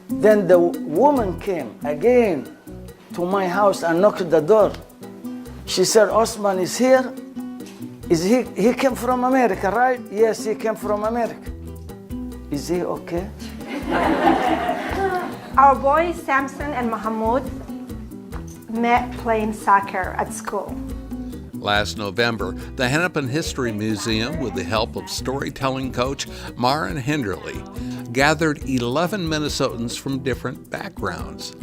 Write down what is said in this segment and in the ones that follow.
Then the woman came again to my house and knocked at the door. She said, Osman is here. He came from America, right? Yes, he came from America. Is he okay? Our boys, Samson and Mahmoud, met playing soccer at school. Last November, the Hennepin History Museum, with the help of storytelling coach Maren Hinderlie, gathered 11 Minnesotans from different backgrounds.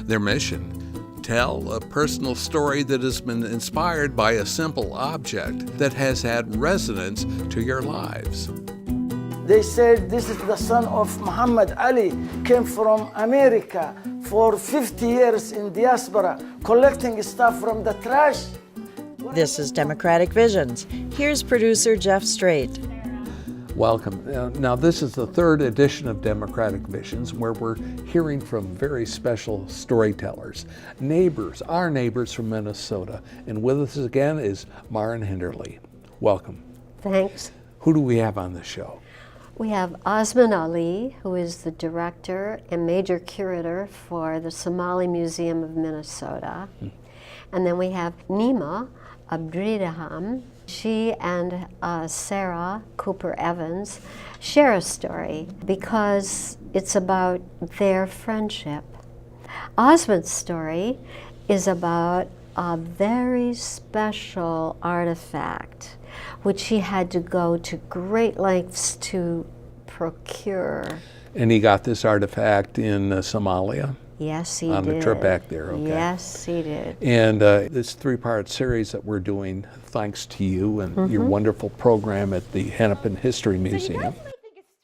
Their mission: tell a personal story that has been inspired by a simple object that has had resonance to your lives. They said, this is the son of Muhammad Ali, came from America for 50 years in diaspora, collecting stuff from the trash. This is Democratic Visions. Here's producer Jeff Strate. Welcome. Now, this is the third edition of Democratic Visions, where we're hearing from very special storytellers, neighbors, our neighbors from Minnesota. And with us again is Maren Hinderlie. Welcome. Thanks. Who do we have on the show? We have Osman Ali, who is the director and major curator for the Somali Museum of Minnesota. And then we have Nima Abdirahman. She and Sarah Cooper-Evans share a story because it's about their friendship. Osman's story is about a very special artifact which he had to go to great lengths to procure. And he got this artifact in Somalia? Yes, he did. On the trip back there, okay. Yes, he did. And this three-part series that we're doing, thanks to you and your wonderful program at the Hennepin History Museum.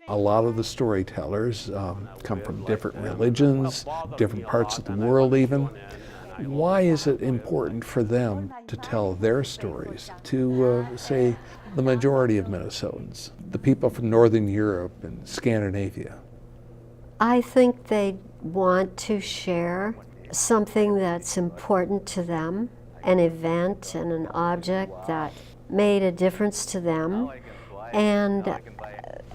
A lot of the storytellers come from different religions, different parts of the world even. Why is it important for them to tell their stories to, say, the majority of Minnesotans, the people from Northern Europe and Scandinavia? I think they want to share something that's important to them, an event and an object that made a difference to them. And,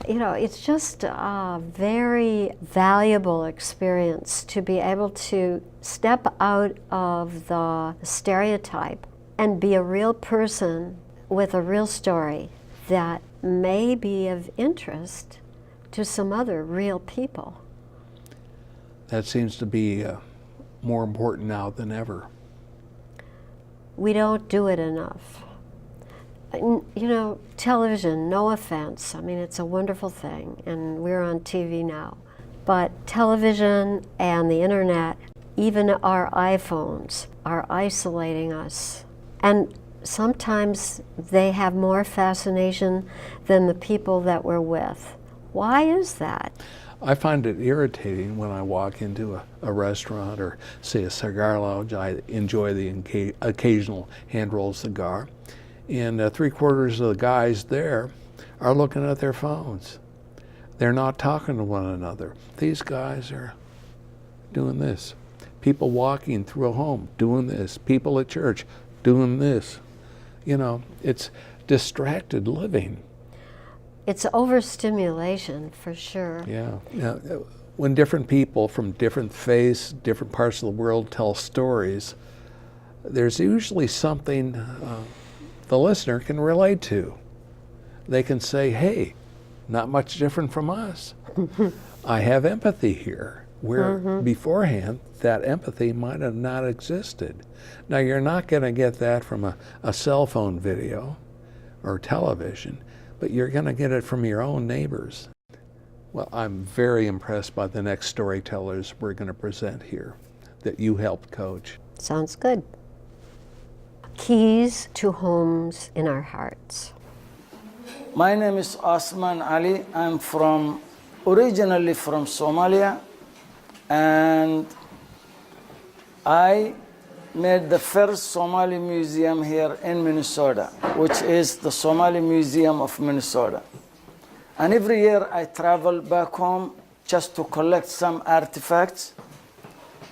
you know, it's just a very valuable experience to be able to step out of the stereotype and be a real person with a real story that may be of interest to some other real people. That seems to be more important now than ever. We don't do it enough. You know, television, no offense, I mean, it's a wonderful thing, and we're on TV now. But television and the internet, even our iPhones, are isolating us. And sometimes they have more fascination than the people that we're with. Why is that? I find it irritating when I walk into a restaurant or, say, a cigar lounge. I enjoy the occasional hand-rolled cigar. And 3/4 of the guys there are looking at their phones. They're not talking to one another. These guys are doing this. People walking through a home doing this. People at church doing this. You know, it's distracted living. It's overstimulation, for sure. Yeah. Now, when different people from different faiths, different parts of the world tell stories, there's usually something the listener can relate to. They can say, hey, not much different from us. I have empathy here, where beforehand that empathy might have not existed. Now, you're not going to get that from a cell phone video or television, but you're going to get it from your own neighbors. Well, I'm very impressed by the next storytellers we're going to present here that you helped coach. Sounds good. Keys to homes in our hearts. My name is Osman Ali. I'm originally from Somalia, and I made the first Somali museum here in Minnesota, which is the Somali Museum of Minnesota. And every year I travel back home just to collect some artifacts,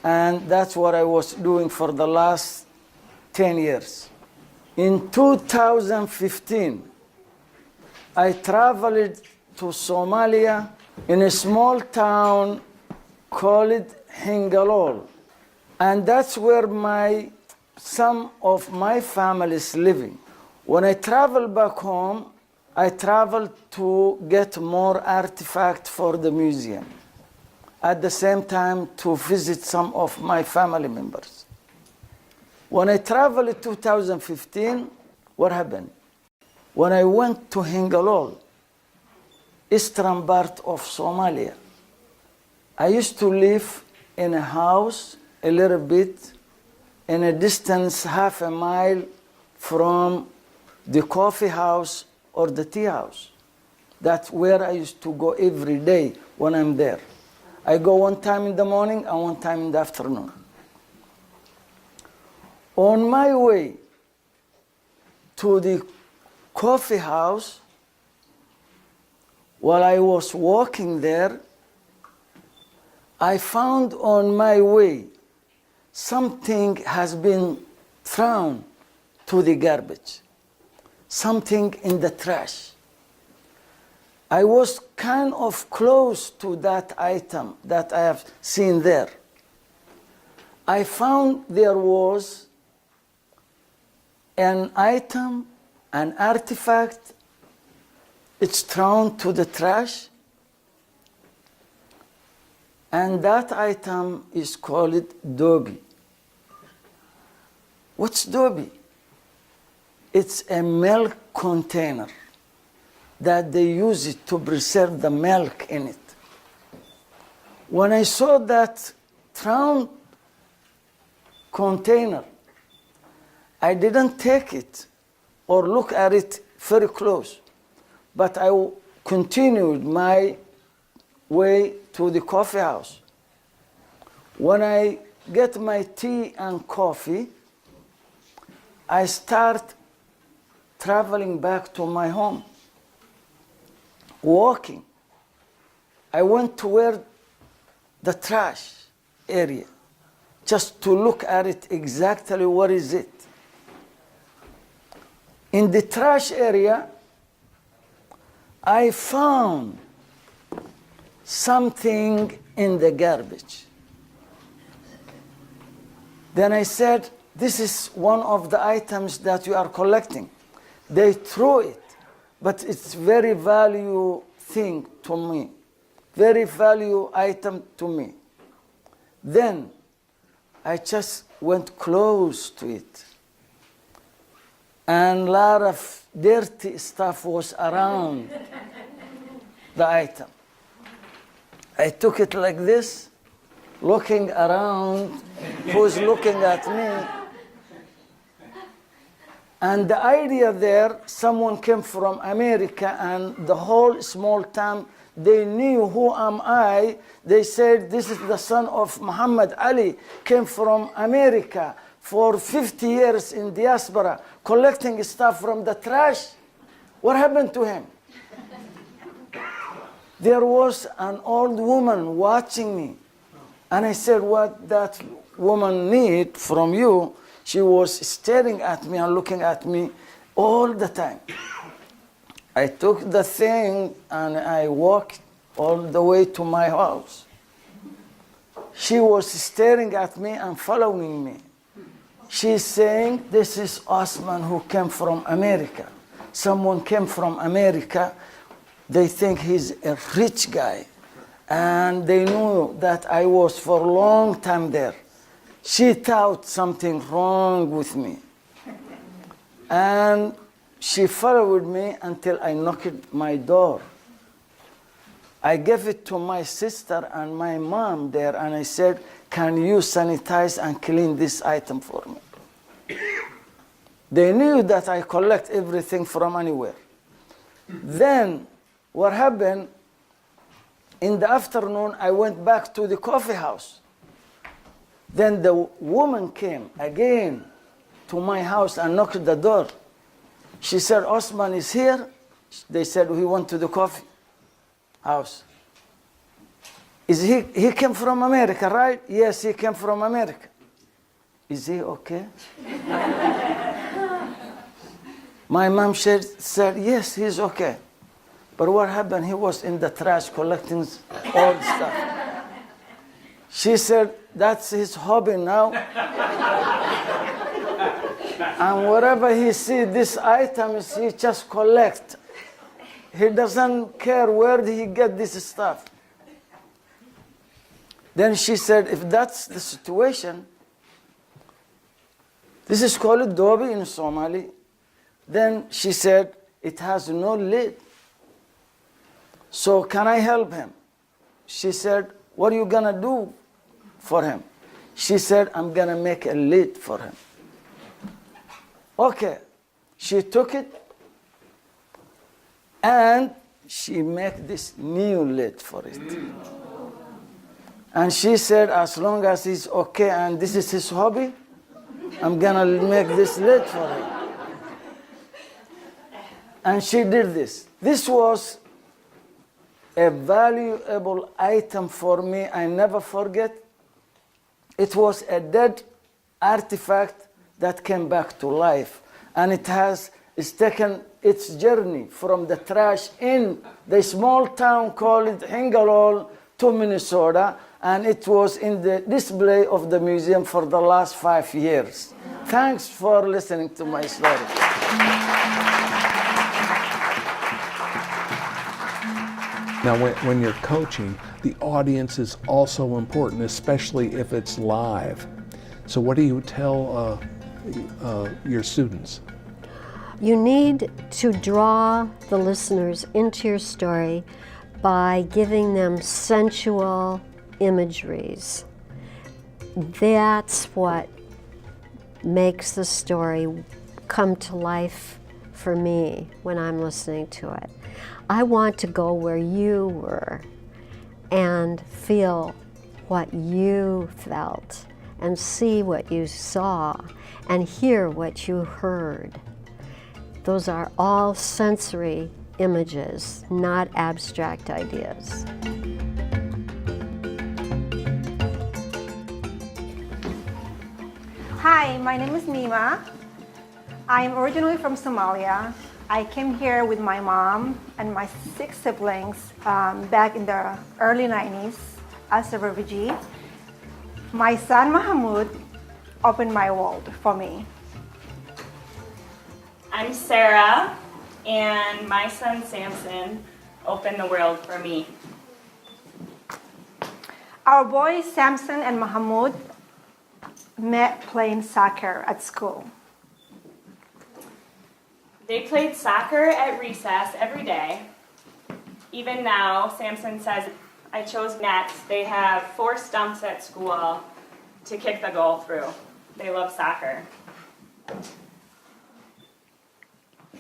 and that's what I was doing for the last 10 years. In 2015, I traveled to Somalia in a small town called Hinderlie. And that's where some of my family is living. When I travel back home, I travel to get more artifacts for the museum. At the same time, to visit some of my family members. When I traveled in 2015, what happened? When I went to Hinderlie, eastern part of Somalia, I used to live in a house a little bit in a distance half a mile from the coffee house or the tea house. That's where I used to go every day when I'm there. I go one time in the morning and one time in the afternoon. On my way to the coffee house, while I was walking there, I found on my way something has been thrown to the garbage, something in the trash. I was kind of close to that item that I have seen there. I found there was an item, an artifact, it's thrown to the trash, and that item is called dobi. What's dobi? It's a milk container that they use it to preserve the milk in it. When I saw that thrown container, I didn't take it or look at it very close, but I continued my way to the coffee house. When I get my tea and coffee, I start traveling back to my home, walking. I went to where the trash area, just to look at it exactly what is it. In the trash area, I found something in the garbage. Then I said, this is one of the items that you are collecting. They threw it, but it's very value thing to me, very value item to me. Then I just went close to it, and a lot of dirty stuff was around the item. I took it like this, looking around, who's looking at me. And the idea there, someone came from America, and the whole small town, they knew who am I. They said, this is the son of Muhammad Ali, came from America for 50 years in diaspora, collecting stuff from the trash. What happened to him? There was an old woman watching me. And I said, what that woman need from you? She was staring at me and looking at me all the time. I took the thing and I walked all the way to my house. She was staring at me and following me. She's saying, this is Osman who came from America. Someone came from America. They think he's a rich guy. And they knew that I was for a long time there. She thought something wrong with me. And she followed me until I knocked my door. I gave it to my sister and my mom there, and I said, can you sanitize and clean this item for me? They knew that I collect everything from anywhere. Then, what happened, in the afternoon, I went back to the coffee house. Then the woman came again to my house and knocked the door. She said, Osman is here. They said, he went to the coffee house. He came from America, right? Yes, he came from America. Is he okay? My mom said, yes, he's okay. But what happened? He was in the trash collecting old stuff. She said, that's his hobby now. And wherever he sees these items, he just collects. He doesn't care where he get this stuff. Then she said, if that's the situation, this is called dobi in Somali. Then she said, it has no lid. So can I help him? She said, what are you gonna do for him? She said, I'm gonna make a lid for him. Okay, she took it and she made this new lid for it. And she said, as long as he's okay and this is his hobby, I'm gonna make this lid for him. And she did this. This was a valuable item for me. I never forget. It was a dead artifact that came back to life. And it's taken its journey from the trash in the small town called Hinderlie to Minnesota. And it was in the display of the museum for the last 5 years. Thanks for listening to my story. Now, when you're coaching, the audience is also important, especially if it's live. So what do you tell your students? You need to draw the listeners into your story by giving them sensual imageries. That's what makes the story come to life for me when I'm listening to it. I want to go where you were and feel what you felt and see what you saw and hear what you heard. Those are all sensory images, not abstract ideas. Hi, my name is Nima. I'm originally from Somalia. I came here with my mom and my 6 siblings back in the early 90s as a refugee. My son Mahmoud opened my world for me. I'm Sarah, and my son Samson opened the world for me. Our boys Samson and Mahmoud met playing soccer at school. They played soccer at recess every day. Even now, Samson says, I chose nets. They have 4 stumps at school to kick the goal through. They love soccer.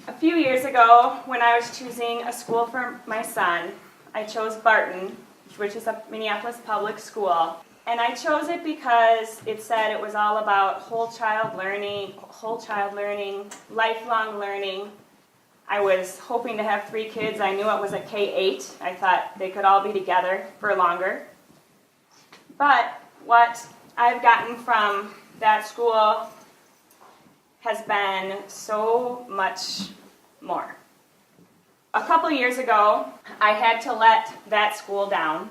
A few years ago, when I was choosing a school for my son, I chose Barton, which is a Minneapolis public school. And I chose it because it said it was all about whole child learning, lifelong learning. I was hoping to have 3 kids. I knew it was a K-8. I thought they could all be together for longer. But what I've gotten from that school has been so much more. A couple years ago, I had to let that school down.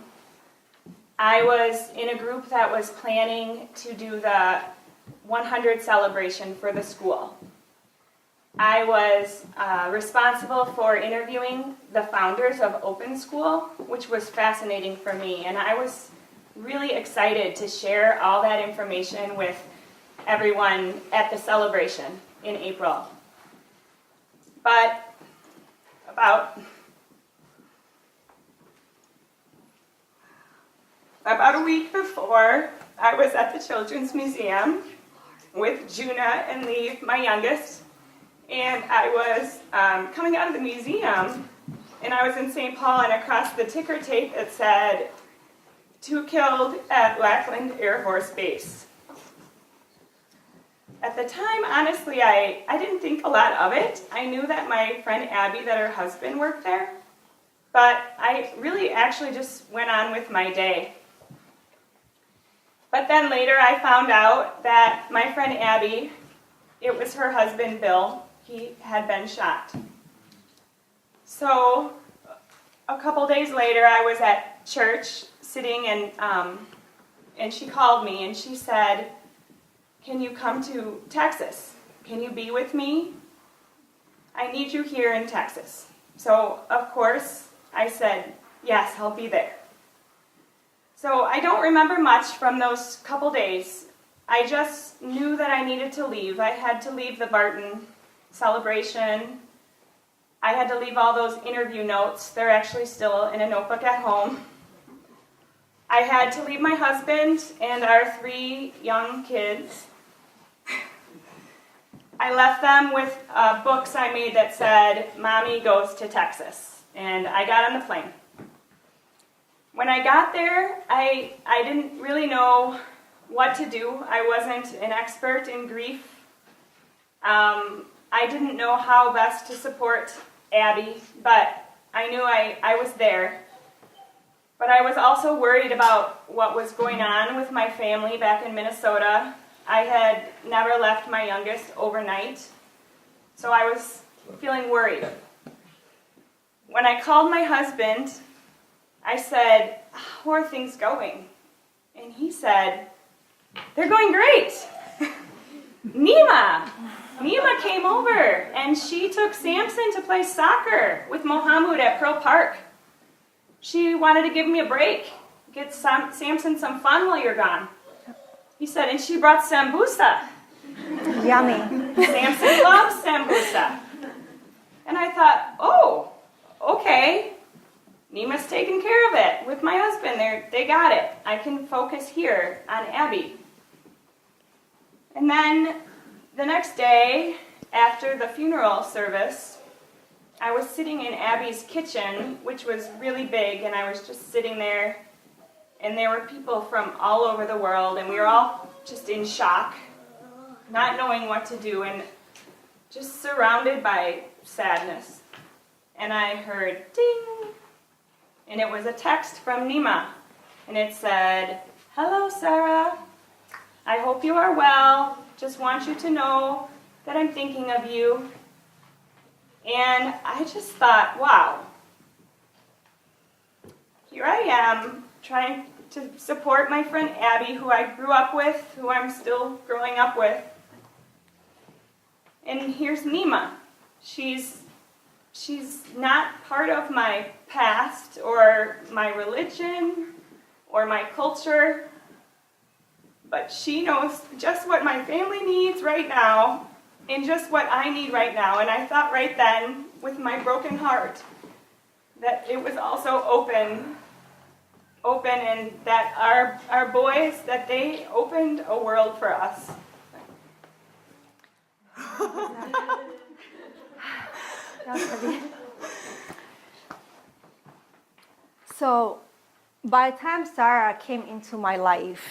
I was in a group that was planning to do the 100 celebration for the school. I was responsible for interviewing the founders of Open School, which was fascinating for me, and I was really excited to share all that information with everyone at the celebration in April. But about a week before, I was at the Children's Museum with Juna and Lee, my youngest, and I was coming out of the museum, and I was in St. Paul, and across the ticker tape it said, 2 killed at Lackland Air Force Base. At the time, honestly, I didn't think a lot of it. I knew that my friend Abby, that her husband worked there, but I really actually just went on with my day. But then later I found out that my friend Abby, it was her husband Bill, he had been shot. So a couple days later, I was at church sitting, and she called me and she said, "Can you come to Texas? Can you be with me? I need you here in Texas." So, of course, I said, "Yes, I'll be there." So I don't remember much from those couple days. I just knew that I needed to leave. I had to leave the Barton celebration. I had to leave all those interview notes. They're actually still in a notebook at home. I had to leave my husband and our 3 young kids. I left them with books I made that said, "Mommy goes to Texas." And I got on the plane. When I got there, I didn't really know what to do. I wasn't an expert in grief. I didn't know how best to support Abby, but I knew I was there. But I was also worried about what was going on with my family back in Minnesota. I had never left my youngest overnight, so I was feeling worried. When I called my husband, I said, "How are things going?" And he said, "They're going great." Nima came over, and she took Samson to play soccer with Mohammed at Pearl Park. She wanted to give me a break, get Samson some fun while you're gone. He said, and she brought sambusa. Yummy. Samson loves sambusa. And I thought, oh, okay. Nima's taking care of it with my husband. They got it. I can focus here on Abby. And then the next day, after the funeral service, I was sitting in Abby's kitchen, which was really big, and I was just sitting there, and there were people from all over the world, and we were all just in shock, not knowing what to do, and just surrounded by sadness. And I heard ding, and it was a text from Nima, and it said, "Hello, Sarah. I hope you are well. Just want you to know that I'm thinking of you." And I just thought, wow, here I am trying to support my friend Abby, who I grew up with, who I'm still growing up with. And here's Nima. She's not part of my past or my religion or my culture, but she knows just what my family needs right now and just what I need right now. And I thought right then, with my broken heart, that it was also open, and that our boys, that they opened a world for us. So, by the time Sarah came into my life,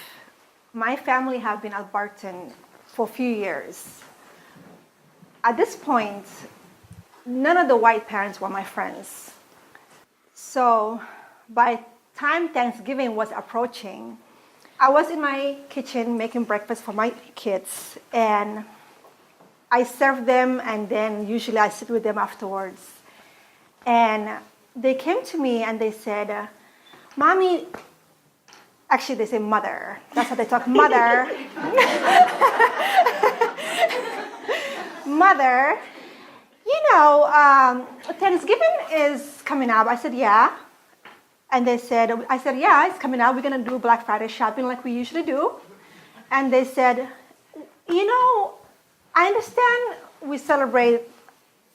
my family had been at Barton for a few years. At this point, none of the white parents were my friends. So by the time Thanksgiving was approaching, I was in my kitchen making breakfast for my kids, and I served them, and then usually I sit with them afterwards. And they came to me and they said, "Mommy," actually they say mother, that's how they talk, "Mother, Mother, Thanksgiving is coming up." I said, "Yeah." And I said, "Yeah, it's coming up. We're going to do Black Friday shopping like we usually do." And they said, "I understand we celebrate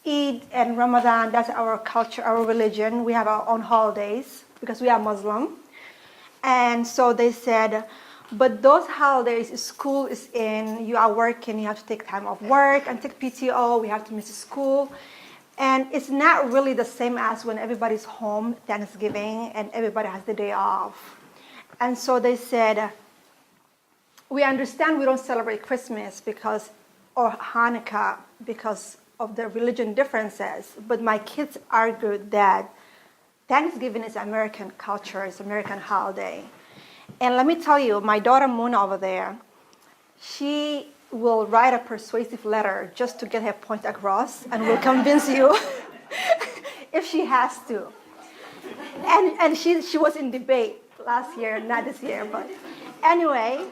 Eid and Ramadan. That's our culture, our religion. We have our own holidays because we are Muslim." And so they said, "But those holidays, school is in, you are working, you have to take time off work and take PTO, we have to miss school. And it's not really the same as when everybody's home Thanksgiving and everybody has the day off." And so they said, "We understand we don't celebrate Christmas or Hanukkah because of the religion differences, but my kids argued that Thanksgiving is American culture, it's American holiday." And let me tell you, my daughter Mona over there, she will write a persuasive letter just to get her point across and will convince you if she has to. And she was in debate last year, not this year, but anyway.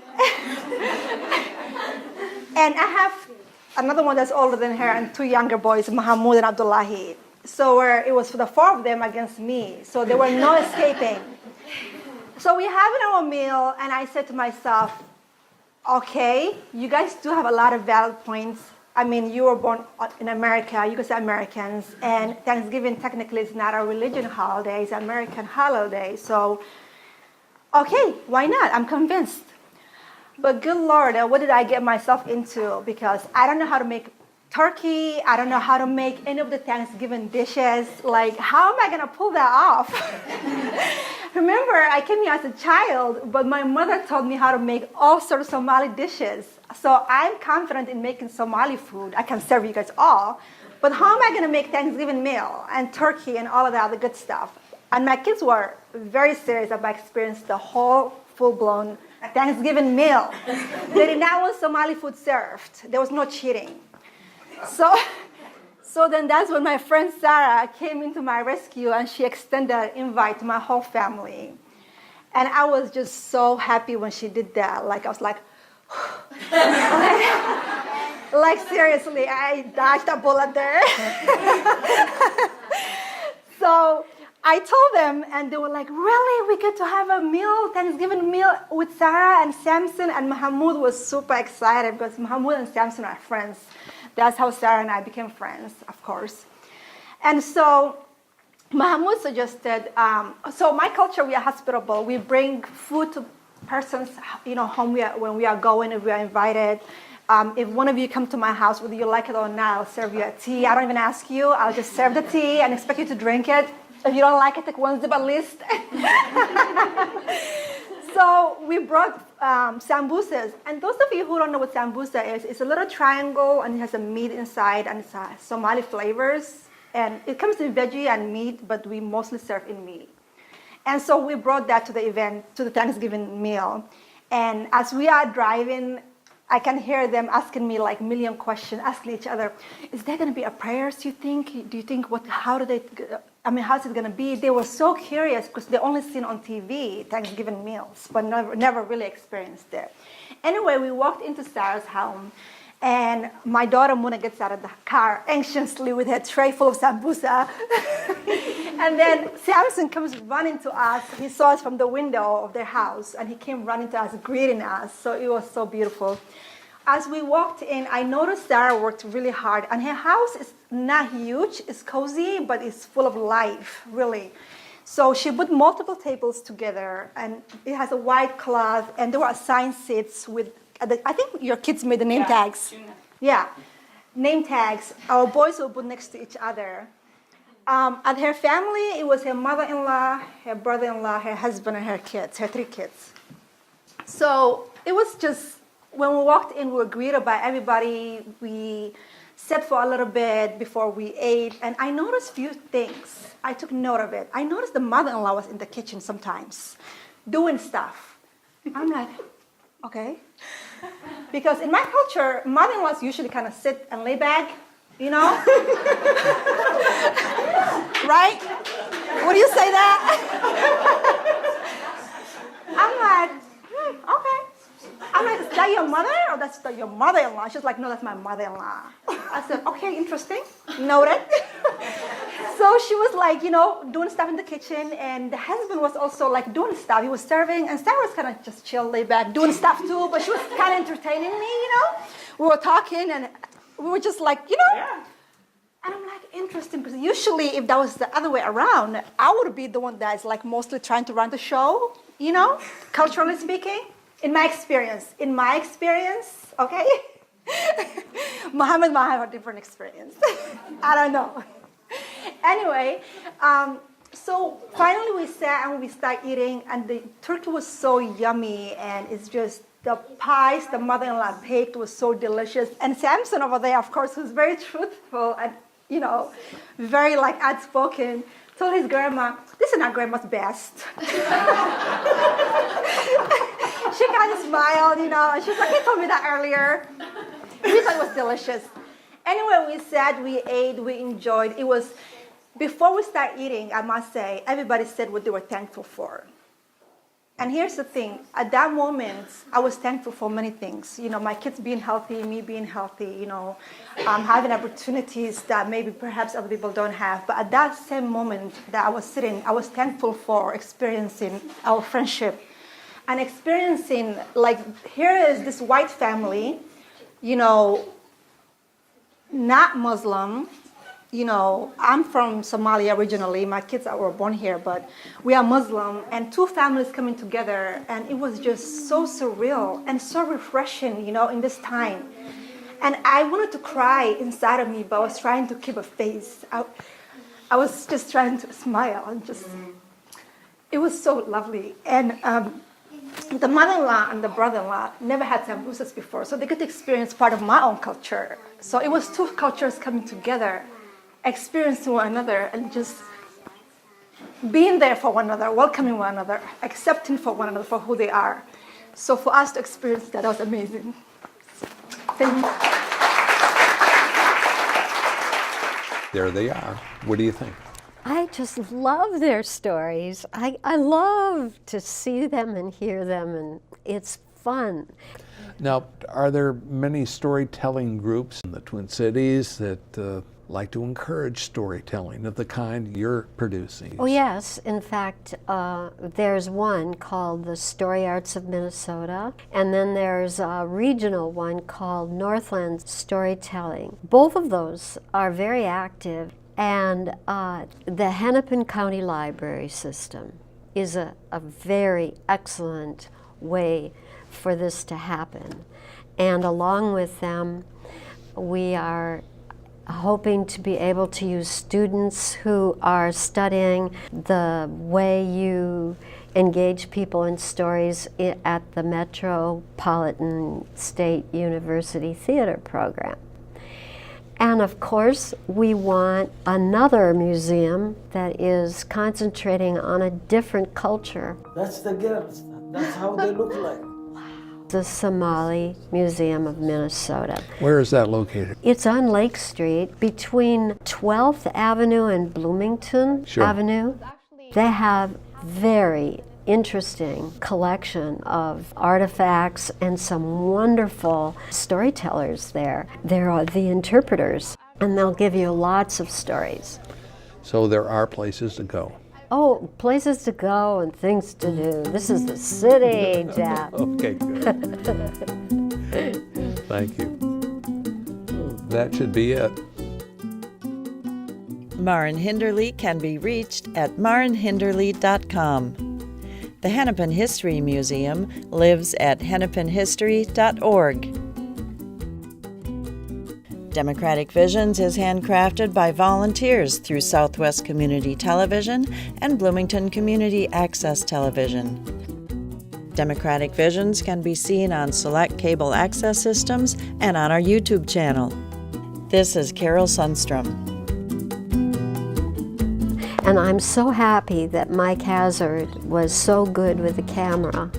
And I have another one that's older than her and two younger boys, Mahmoud and Abdullahi. So it was for the four of them against me. So there were no escaping. So we having our meal, and I said to myself, okay, you guys do have a lot of valid points. I mean, you were born in America, you guys are Americans, and Thanksgiving technically is not a religion holiday, it's an American holiday. So, okay, why not? I'm convinced. But good Lord, what did I get myself into? Because I don't know how to make turkey, I don't know how to make any of the Thanksgiving dishes. Like, how am I gonna pull that off? Remember, I came here as a child, but my mother taught me how to make all sorts of Somali dishes. So I'm confident in making Somali food. I can serve you guys all. But how am I going to make Thanksgiving meal and turkey and all of that other good stuff? And my kids were very serious about experiencing the whole full-blown Thanksgiving meal. They did not want Somali food served. There was no cheating. So then that's when my friend Sarah came into my rescue, and she extended an invite to my whole family. And I was just so happy when she did that. Like, I was like, like seriously, I dodged a bullet there. So I told them, and they were like, really? We get to have a meal, Thanksgiving meal with Sarah and Samson? And Mahmoud was super excited because Mahmoud and Samson are friends. That's how Sarah and I became friends, of course. And so Mahmoud suggested, so my culture, we are hospitable. We bring food to persons, home when we are going, if we are invited. If one of you come to my house, whether you like it or not, I'll serve you a tea. I don't even ask you. I'll just serve the tea and expect you to drink it. If you don't like it, take one sip at least. So we brought sambusas. And those of you who don't know what sambusa is, it's a little triangle, and it has a meat inside, and it's Somali flavors. And it comes in veggie and meat, but we mostly serve in meat. And so we brought that to the event, to the Thanksgiving meal. And as we are driving, I can hear them asking me like a million questions, asking each other, is there going to be a prayers, do you think? Do you think, how's it going to be? They were so curious because they only seen on TV Thanksgiving meals, but never really experienced it. Anyway, we walked into Sarah's home, and my daughter Muna gets out of the car anxiously with her tray full of sambusa. And then Samson comes running to us. He saw us from the window of their house, and he came running to us, greeting us. So it was so beautiful. As we walked in, I noticed Sarah worked really hard. And her house is not huge. It's cozy, but it's full of life, really. So she put multiple tables together, and it has a white cloth, and there were assigned seats with, I think your kids made the name tags. Yeah, name tags. Our boys will put next to each other. At her family, it was her mother-in-law, her brother-in-law, her husband, and her kids, her 3 kids. So it was just, when we walked in, we were greeted by everybody. We sat for a little bit before we ate, and I noticed a few things. I took note of it. I noticed the mother-in-law was in the kitchen sometimes, doing stuff. I'm like, okay. Because in my culture, mother-in-laws usually kind of sit and lay back, right? Would you say that? I'm like, okay. I'm like, is that your mother or that's your mother-in-law? She's like, no, that's my mother-in-law. I said, okay, interesting. Noted. So she was like, doing stuff in the kitchen, and the husband was also like doing stuff. He was serving, and Sarah was kind of just chill, lay back, doing stuff too, but she was kind of entertaining me, We were talking, and we were just like, Yeah. And I'm like, interesting, because usually if that was the other way around, I would be the one that's like mostly trying to run the show, culturally speaking. In my experience, okay? Muhammad might have a different experience. I don't know. Anyway, so finally we sat and we started eating, and the turkey was so yummy, and it's just the pies the mother-in-law baked was so delicious. And Samson over there, of course, who's very truthful and, very like outspoken, told his grandma, this is not grandma's best. She kind of smiled, and she's like, he told me that earlier. We thought it was delicious. Anyway, we sat, we ate, we enjoyed. It was Before we start eating, I must say, everybody said what they were thankful for. And here's the thing, at that moment, I was thankful for many things. You know, my kids being healthy, me being healthy, you know, having opportunities that maybe perhaps other people don't have. But at that same moment that I was sitting, I was thankful for experiencing our friendship and experiencing, like, here is this white family, you know, not Muslim. You know, I'm from Somalia originally. My kids were born here, but we are Muslim, and two families coming together, and it was just so surreal and so refreshing, you know, in this time. And I wanted to cry inside of me, but I was trying to keep a face. I was just trying to smile, and just, it was so lovely. And the mother-in-law and the brother-in-law never had sambucas before, so they could experience part of my own culture. So it was two cultures coming together, experiencing one another, and just being there for one another, welcoming one another, accepting for one another for who they are. So for us to experience that was amazing. Thank you. There they are. What do you think? I just love their stories. I love to see them and hear them, and it's fun. Now, are there many storytelling groups in the Twin Cities that like to encourage storytelling of the kind you're producing? Oh yes, in fact, there's one called the Story Arts of Minnesota, and then there's a regional one called Northland Storytelling. Both of those are very active, and the Hennepin County Library System is a very excellent way for this to happen. And along with them, we are hoping to be able to use students who are studying the way you engage people in stories at the Metropolitan State University Theater program. And of course, we want another museum that is concentrating on a different culture. That's the girls. That's how they look like. The Somali Museum of Minnesota. Where is that located? It's on Lake Street between 12th Avenue and Bloomington Avenue. They have very interesting collection of artifacts and some wonderful storytellers there. They're the interpreters, and they'll give you lots of stories. So there are places to go. Oh, places to go and things to do. This is the city, Jeff. Okay, good. Thank you. That should be it. Maren Hinderlie can be reached at marenhinderlie.com. The Hennepin History Museum lives at hennepinhistory.org. Democratic Visions is handcrafted by volunteers through Southwest Community Television and Bloomington Community Access Television. Democratic Visions can be seen on select cable access systems and on our YouTube channel. This is Carol Sundstrom. And I'm so happy that Mike Hazard was so good with the camera.